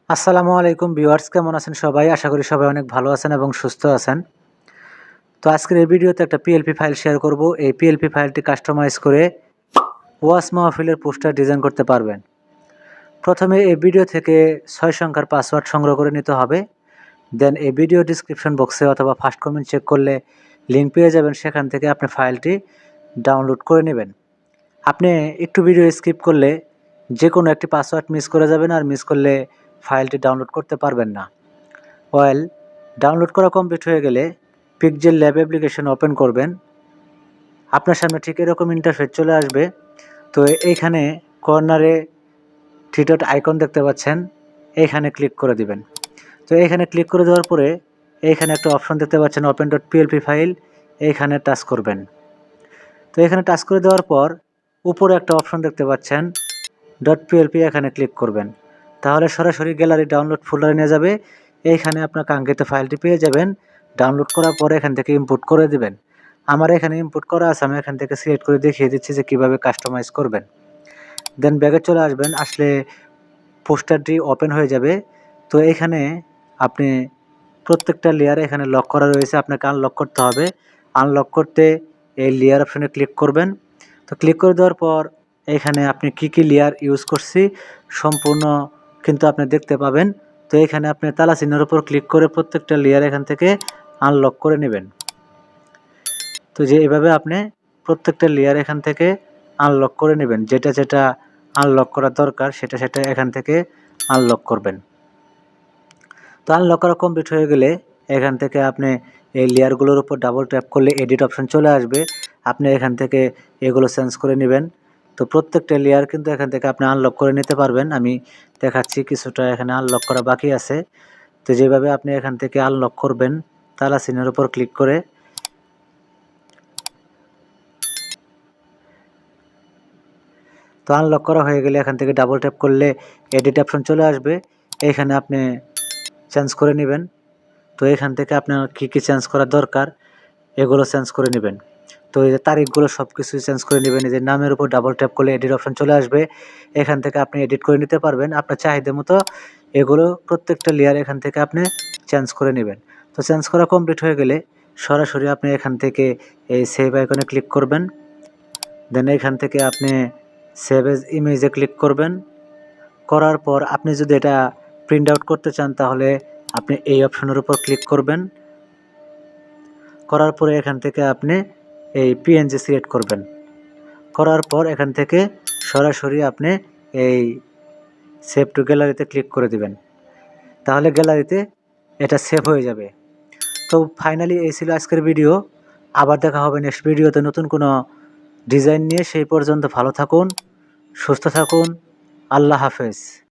আসসালামু আলাইকুম ভিউয়ার্স, কেমন আছেন সবাই? আশা করি সবাই অনেক ভালো আছেন এবং সুস্থ আছেন। তো আজকের এই ভিডিওতে একটা পিএলপি ফাইল শেয়ার করব। এই পিএলপি ফাইলটি কাস্টমাইজ করে ওয়াজ মাহফিলের পোস্টার ডিজাইন করতে পারবেন। প্রথমে এই ভিডিও থেকে 6 সংখ্যার পাসওয়ার্ড সংগ্রহ করে নিতে হবে। দেন এই ভিডিও ডেসক্রিপশন বক্সে অথবা ফার্স্ট কমেন্ট চেক করলে লিঙ্ক পেয়ে যাবেন, সেখান থেকে আপনি ফাইলটি ডাউনলোড করে নেবেন। আপনি একটু ভিডিও স্কিপ করলে যে কোনো একটি পাসওয়ার্ড মিস করে যাবেন, আর মিস করলে ফাইলটি ডাউনলোড করতে পারবেন না। ওয়েল, ডাউনলোড করা কমপ্লিট হয়ে গেলে পিক্সেল ল্যাব অ্যাপ্লিকেশন ওপেন করবেন। আপনার সামনে ঠিক এরকম ইন্টারফেস চলে আসবে। তো এইখানে কর্নারে থ্রি ডট আইকন দেখতে পাচ্ছেন, এইখানে ক্লিক করে দিবেন। তো এইখানে ক্লিক করে দেওয়ার পরে এইখানে একটা অপশন দেখতে পাচ্ছেন ওপেন ডট পিএলপি ফাইল, এইখানে টাচ করবেন। তো এখানে টাচ করে দেওয়ার পর উপরে একটা অপশন দেখতে পাচ্ছেন ডট পিএলপি, এখানে ক্লিক করবেন। তাহলে সরাসরি গ্যালারি ডাউনলোড ফোল্ডারে নিয়ে যাবে। এইখানে আপনার কাঙ্ক্ষিত ফাইলটি পেয়ে যাবেন। ডাউনলোড করার পরে এখান থেকে ইম্পোর্ট করে দিবেন। আমার এখানে ইম্পোর্ট করা আছে, আমি এখান থেকে সিলেক্ট করে দেখিয়ে দিচ্ছি যে কীভাবে কাস্টমাইজ করবেন। দেন ব্যাগে চলে আসবেন, আসলে পোস্টারটি ওপেন হয়ে যাবে। তো এখানে আপনি প্রত্যেকটা লেয়ারে এখানে লক করা রয়েছে, আপনাকে আনলক করতে হবে। আনলক করতে এই লেয়ার অপশনে ক্লিক করবেন। তো ক্লিক করে দেওয়ার পর এখানে আপনি কি লেয়ার ইউজ করছি সম্পূর্ণ কিন্তু আপনি দেখতে পাবেন। তো এখানে আপনি তালা চিহ্নের উপর ক্লিক করে প্রত্যেকটা লেয়ার এখান থেকে আনলক করে নেবেন। তো যে এভাবে আপনি প্রত্যেকটা লেয়ার এখান থেকে আনলক করে নেবেন, যেটা আনলক করা দরকার সেটা এখান থেকে আনলক করবেন। তো আনলক করা কমপ্লিট হয়ে গেলে এখান থেকে আপনি এই লেয়ারগুলোর উপর ডাবল ট্যাপ করলে এডিট অপশন চলে আসবে। আপনি এখান থেকে এগুলো চেঞ্জ করে নেবেন। তো প্রত্যেকটা লেয়ার কিন্তু এখান থেকে আপনি আনলক করে নিতে পারবেন। আমি দেখাচ্ছি, কিছুটা এখানে আনলক করা বাকি আছে। তো যেভাবে আপনি এখান থেকে আনলক করবেন, তালা চিহ্নের উপর ক্লিক করে তো আনলক করা হয়ে গেলে এখান থেকে ডাবল ট্যাপ করলে এডিট অপশন চলে আসবে। এখানে আপনি চেঞ্জ করে নেবেন। তো এখান থেকে আপনার কী চেঞ্জ করা দরকার এগুলো চেঞ্জ করে নেবেন। তো এই যে তারিখগুলো সব কিছুই চেঞ্জ করে নেবেন। এই যে নামের উপর ডাবল ট্যাপ করলে এডিট অপশন চলে আসবে। এখান থেকে আপনি এডিট করে নিতে পারবেন আপনার চাহিদা মতো। এগুলো প্রত্যেকটা লেয়ার এখান থেকে আপনি চেঞ্জ করে নেবেন। তো চেঞ্জ করা কমপ্লিট হয়ে গেলে সরাসরি আপনি এখান থেকে এই সেভ আইকনে ক্লিক করবেন। দেন এখান থেকে আপনি সেভ এজ ইমেজে ক্লিক করবেন। করার পর আপনি যদি এটা প্রিন্ট আউট করতে চান তাহলে আপনি এই অপশনের উপর ক্লিক করবেন। করার পরে এখান থেকে আপনি এই পিএনজি সিলেক্ট করবেন। করার পর এখান থেকে সরাসরি আপনি এই সেভ টু গ্যালারিতে ক্লিক করে দিবেন। তাহলে গ্যালারিতে এটা সেভ হয়ে যাবে। তো ফাইনালি এই ছিল আজকের ভিডিও। আবার দেখা হবে নেক্সট ভিডিওতে নতুন কোনো ডিজাইন নিয়ে। সেই পর্যন্ত ভালো থাকুন, সুস্থ থাকুন। আল্লাহ হাফেজ।